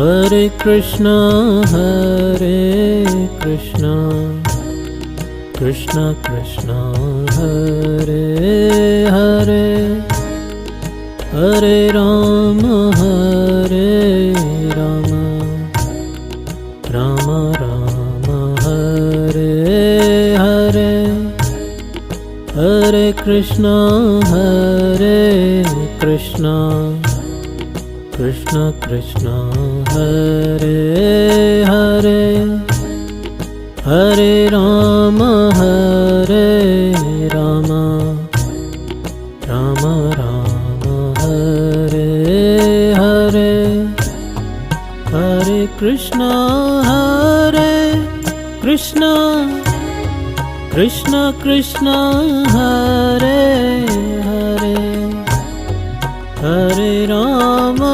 Hare Krishna, Krishna Krishna, Hare Hare, Hare Rama, Rama Rama, Hare Hare, Hare Krishna, Krishna Krishna, Hare Hare, Hare Rama, Rama Rama, Hare Hare, Hare Krishna, Krishna Krishna, Hare Hare, Hare Rama,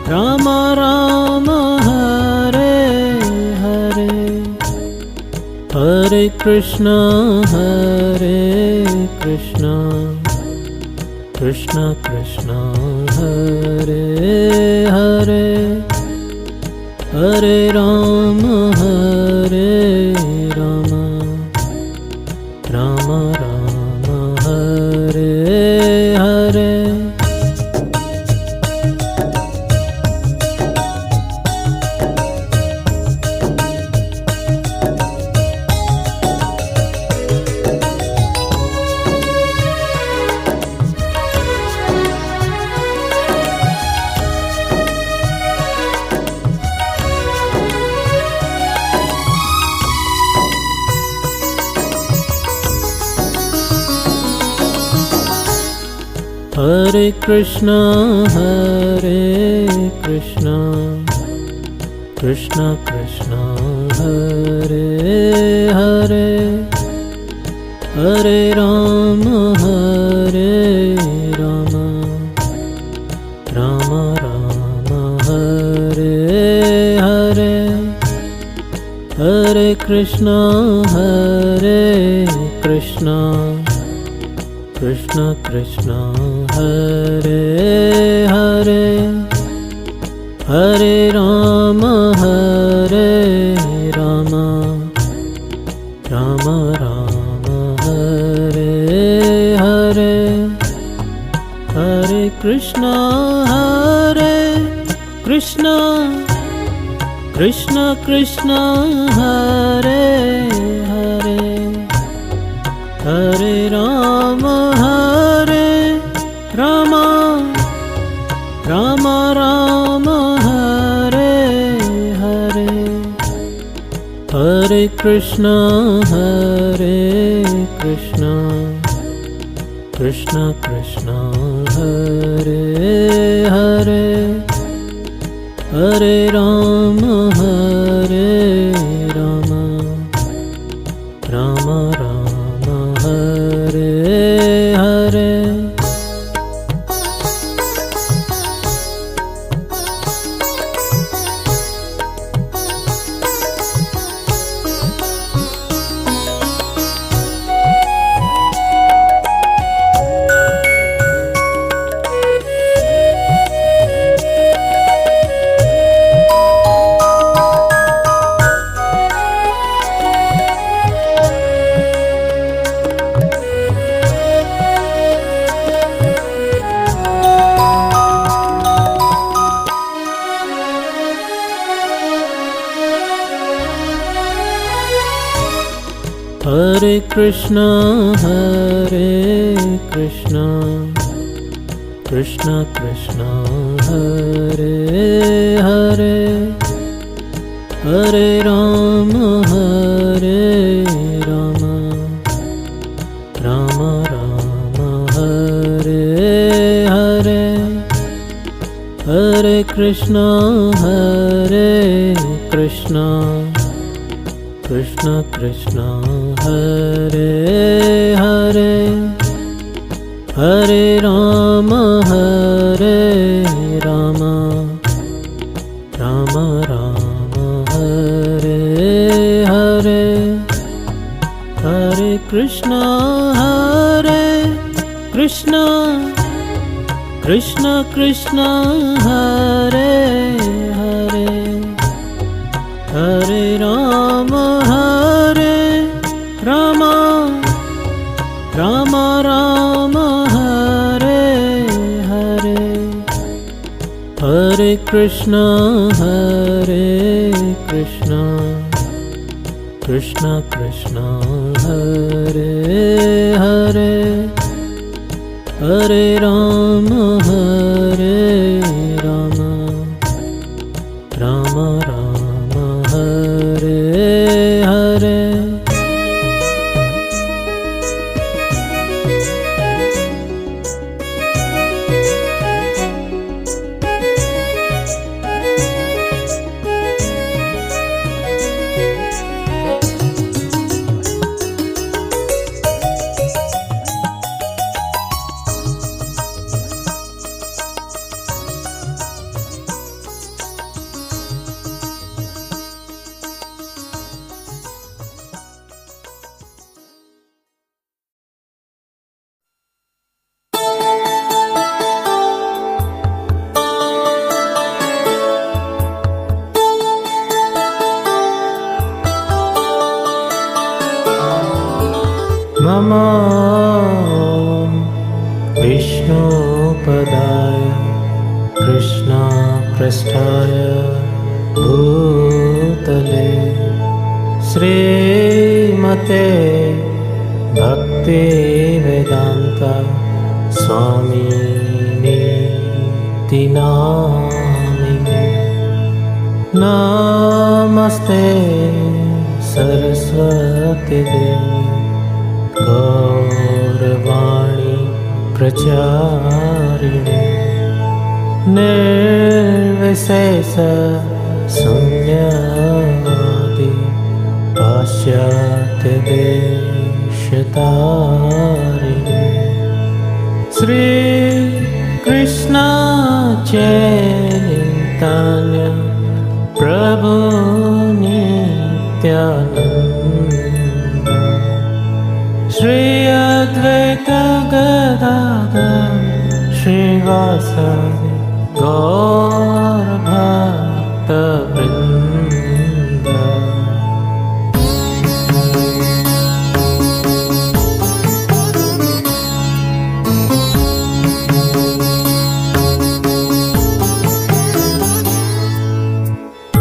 Rama Rama, Hare Hare, Hare Krishna, Krishna Krishna, Hare Hare, Hare Rama, Rama Rama, Hare Hare. Hare Krishna, Krishna Krishna, Hare Hare, Hare Rama, Rama Rama, Hare Hare, Hare Krishna, Krishna Krishna, Hare Hare, Hare Rama, Rama Rama, Hare Hare, Hare Krishna, Krishna Krishna, Hare Hare, Hare Rama, Rama Rama, Hare Hare, Hare Krishna, Krishna Krishna, Hare Hare, Hare Rama, Rama Rama, Hare Hare. Hare Krishna, Krishna Krishna, Hare Hare, Hare Rama, Rama Rama, Hare Hare, Hare Krishna, Krishna Krishna, Hare Hare, Hare Rama, Rama Rama, Hare Hare, Hare Krishna, Krishna Krishna Krishna Hare Hare Hare Rama Rama Rama Hare Hare Hare Krishna Krishna Krishna Hare Hare Hare Rama Rama Rama Hare Hare Namo Vishnupadaya Krishna Prasthaya Bhutale Srimate Bhakti Vedanta Swamini Namine Namaste Saraswati Devi Gaurvani Pracharine Nirvisesa Sunyavadi Pasyate Deshatarine Sri Krishna Chaitanya Prabhu Nityananda Shri Advaita Gadadhar Srivasadi Gaur Bhakta Vrinda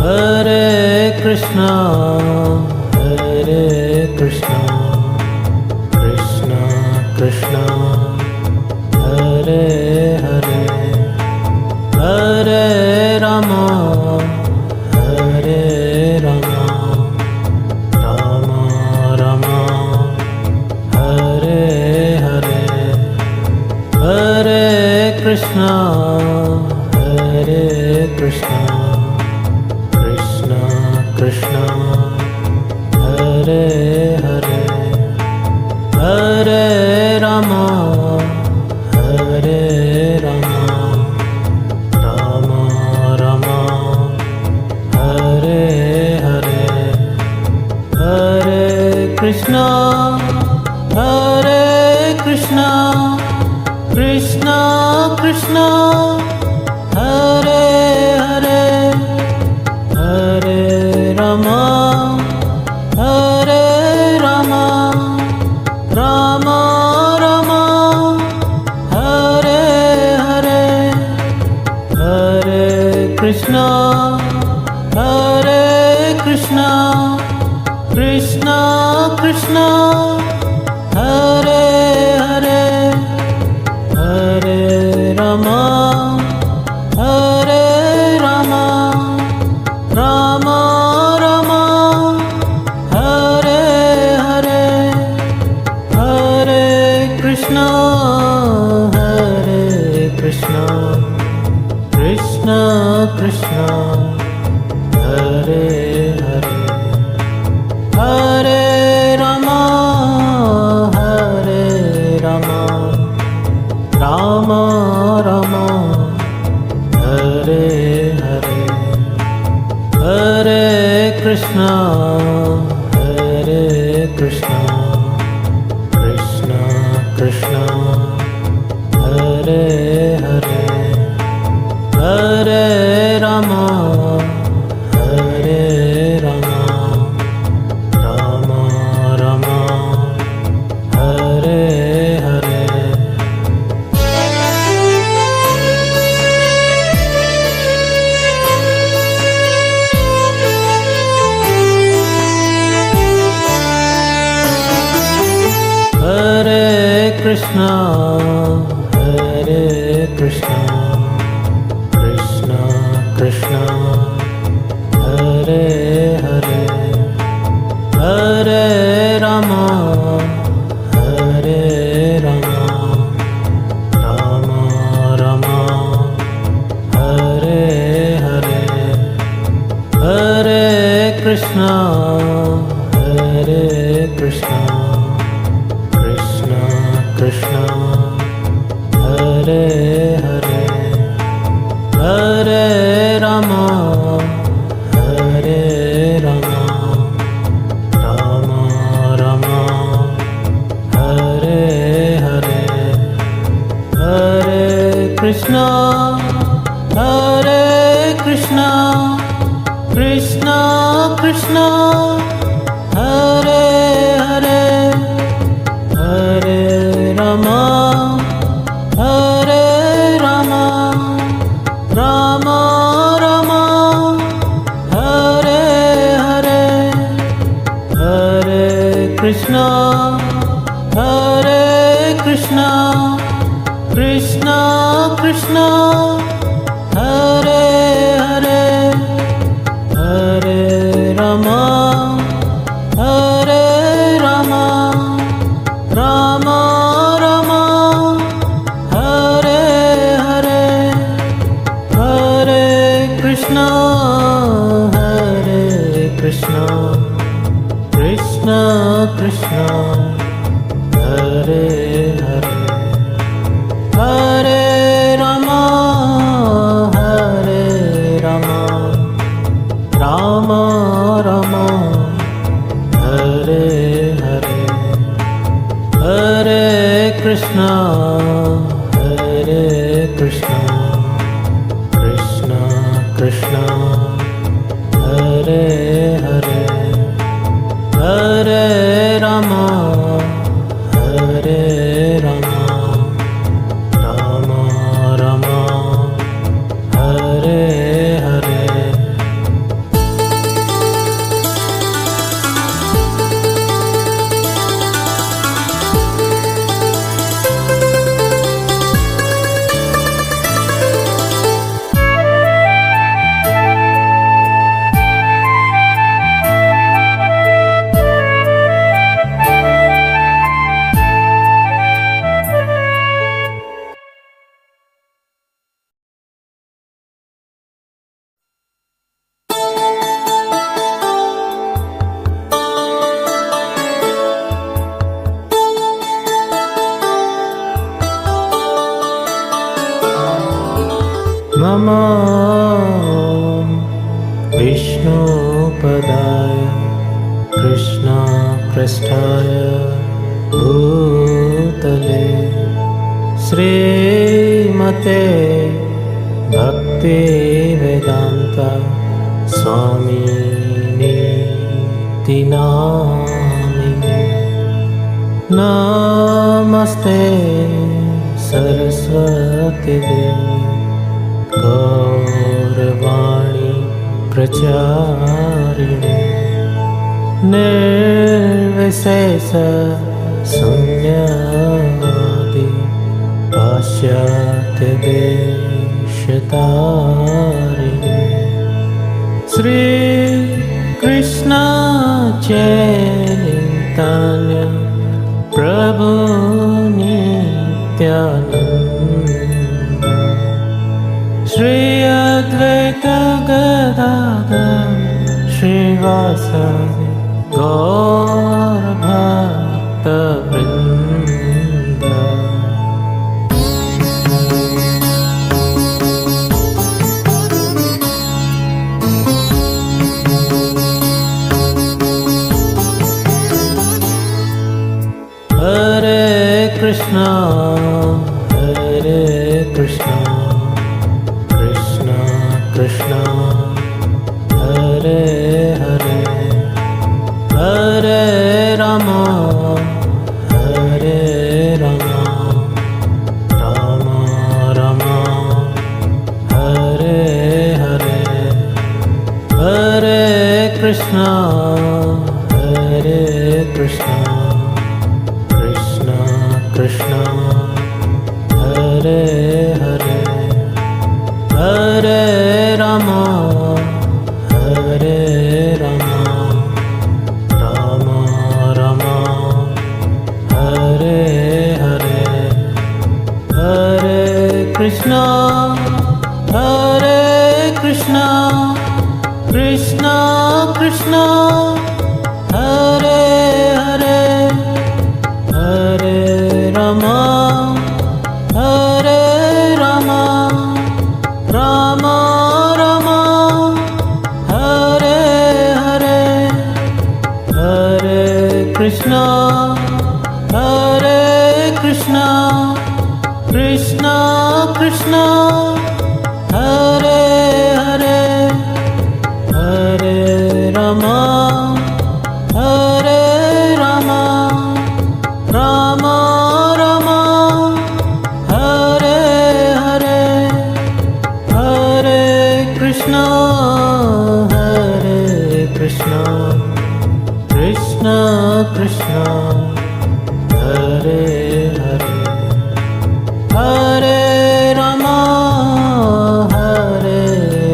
Hare Krishna Krishna Hare Hare Hare Rama Rama Rama Hare Hare Hare Krishna Krishna Krishna Hare Hare Hare Rama Rama Rama Hare Hare Hare Krishna Krishna Krishna Hare Hare Hare Rama Rama Rama Hare Hare Hare Krishna Krishna Krishna Hare Hare Hare Rama Rama Rama Hare Hare Hare Krishna Krishna Hare Hare Hare Rama Rama Rama Hare Hare Hare Krishna Krishna Hare Hare Krishna, Hare Krishna, Krishna Krishna, Hare Hare, Hare Rama, Hare Rama, Rama Rama, Hare Hare, Hare Krishna, Hare Krishna, Krishna Krishna, Hare Hare, Hare Rama, Hare Rama, Rama Rama, Hare Hare, Hare Krishna, Hare Krishna, Krishna Krishna, Hare Hare, Hare Rama, Hare Rama, Rama Rama, Hare Hare, Hare Krishna, Hare Krishna, Krishna Krishna, Hare Hare, Hare Rama, Hare Rama, Rama Rama, Hare Hare, Hare Krishna, Hare Krishna, Krishna Krishna, Hare Hare, Hare Rama, Hare Rama, Rama Rama, Hare Hare, Hare Krishna, Hare Krishna, Krishna Krishna, Hare Hare, Hare Rama, Hare Rama, Rama Rama, Hare Hare. Namo Vishnupadaya Krishna Prasthaya Bhutale Srimate Bhakti Vedanta Swami Niti Namine Namaste Saraswati Devi Gaurvani Pracharine Nirvisesa Sunyavadi Pasyatya Deshatarine Sri Krishna Chaitanya Prabhu Nityananda Shri Advaita Gadadhar Srivasadi Gaur Bhakta Vrinda. Hare Krishna, Hare Krishna, Krishna Krishna, Hare Hare, Hare Rama, Hare Rama, Rama Rama, Hare Hare, Hare Krishna, Hare Krishna, Krishna Krishna, Hare Hare, Hare Rama, Hare Rama, Rama Rama, Hare Hare, Hare Krishna, Hare Krishna, Krishna Krishna, Hare Hare, Hare Rama, Hare Rama, Rama Rama, Hare Hare, Hare Krishna, Hare Krishna, Krishna Krishna, Hare Hare, Hare Rama, Hare Rama, Rama Rama, Hare Hare, Hare Krishna, Hare Krishna, Krishna Krishna, Hare Hare, Hare Rama, Hare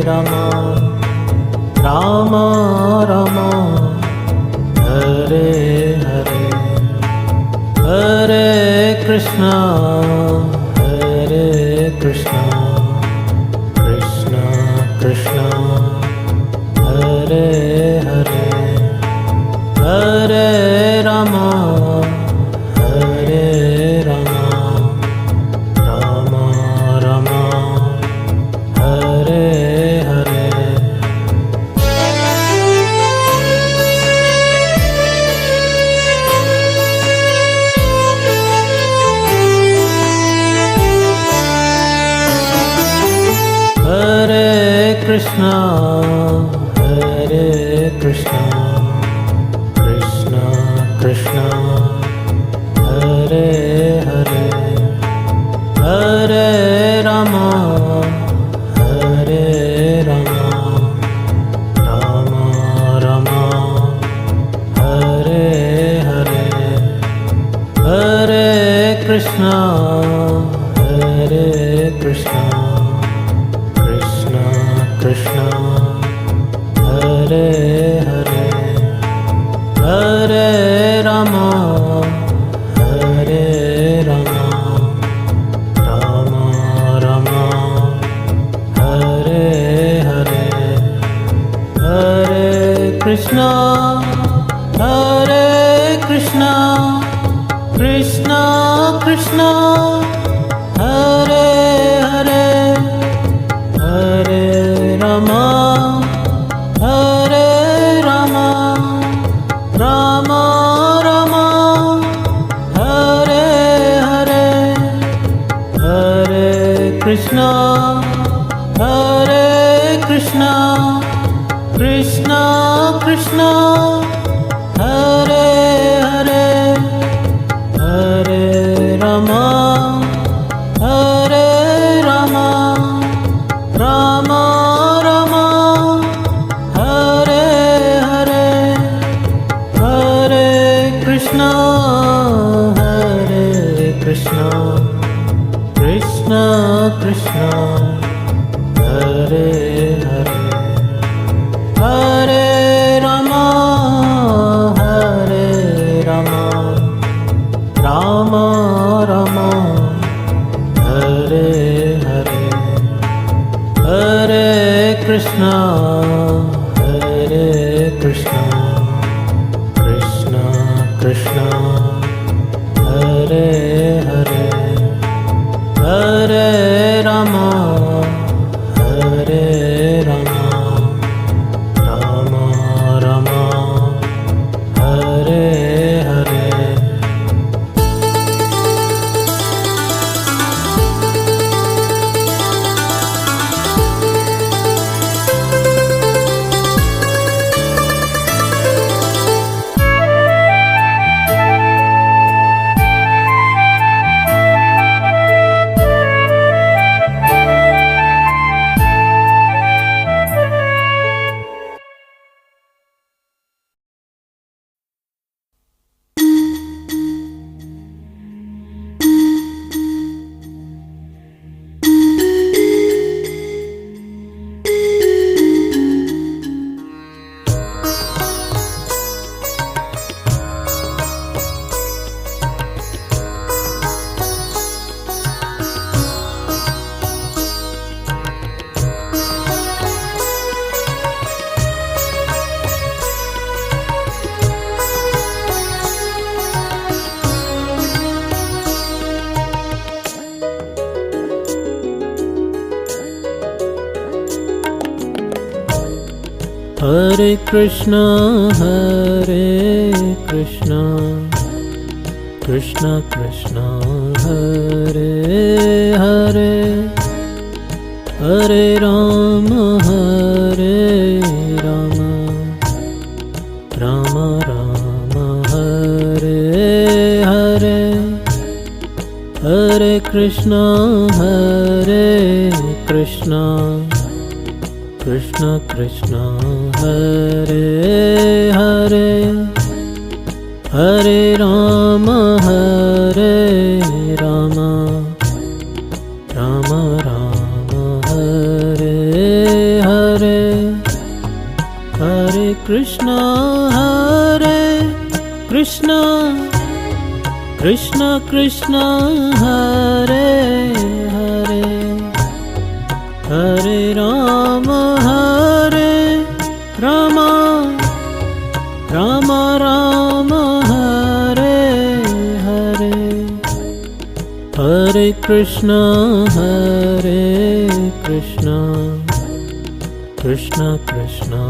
Rama, Rama Rama, Hare Hare, Hare Krishna, Hare Krishna, Krishna Krishna, Hare Hare, Hare Rama, Hare Rama, Rama Rama, Hare Hare. Hare Krishna, Hare Krishna, Krishna Krishna, Hare Hare, Hare Rama, Hare Rama, Rama Rama, Hare Hare, Hare Krishna, Hare Krishna, Krishna Krishna, Hare Hare, Hare Rama, Hare Rama, Rama Rama, Hare Hare, Hare Krishna, Hare Krishna, Krishna Krishna, Hare Hare, Hare Rama, Hare Rama, Rama Rama, Hare Hare, Hare Krishna, Hare Krishna, Krishna Krishna, Hare Hare, Hare Rama, Hare Rama, Rama Rama, Hare Hare, Hare Krishna, Hare Krishna, Krishna Krishna, Hare Hare, Hare Rama, Hare Rama, Rama Rama, Hare Hare, Hare Krishna, Hare Krishna, Krishna Krishna, Hare Hare, Hare Rama, Hare Rama, Rama Rama, Hare Hare. Hare Krishna, Krishna Krishna, Hare Hare, Hare Rama, Rama Rama, Hare Hare, Hare Krishna, Krishna Krishna, Hare Hare, Hare Rama, Rama Rama, Hare Hare, Hare Krishna, Krishna Krishna, Hare Hare, Hare Rama, Rama Rama, Hare Hare, Hare Krishna, Krishna Krishna.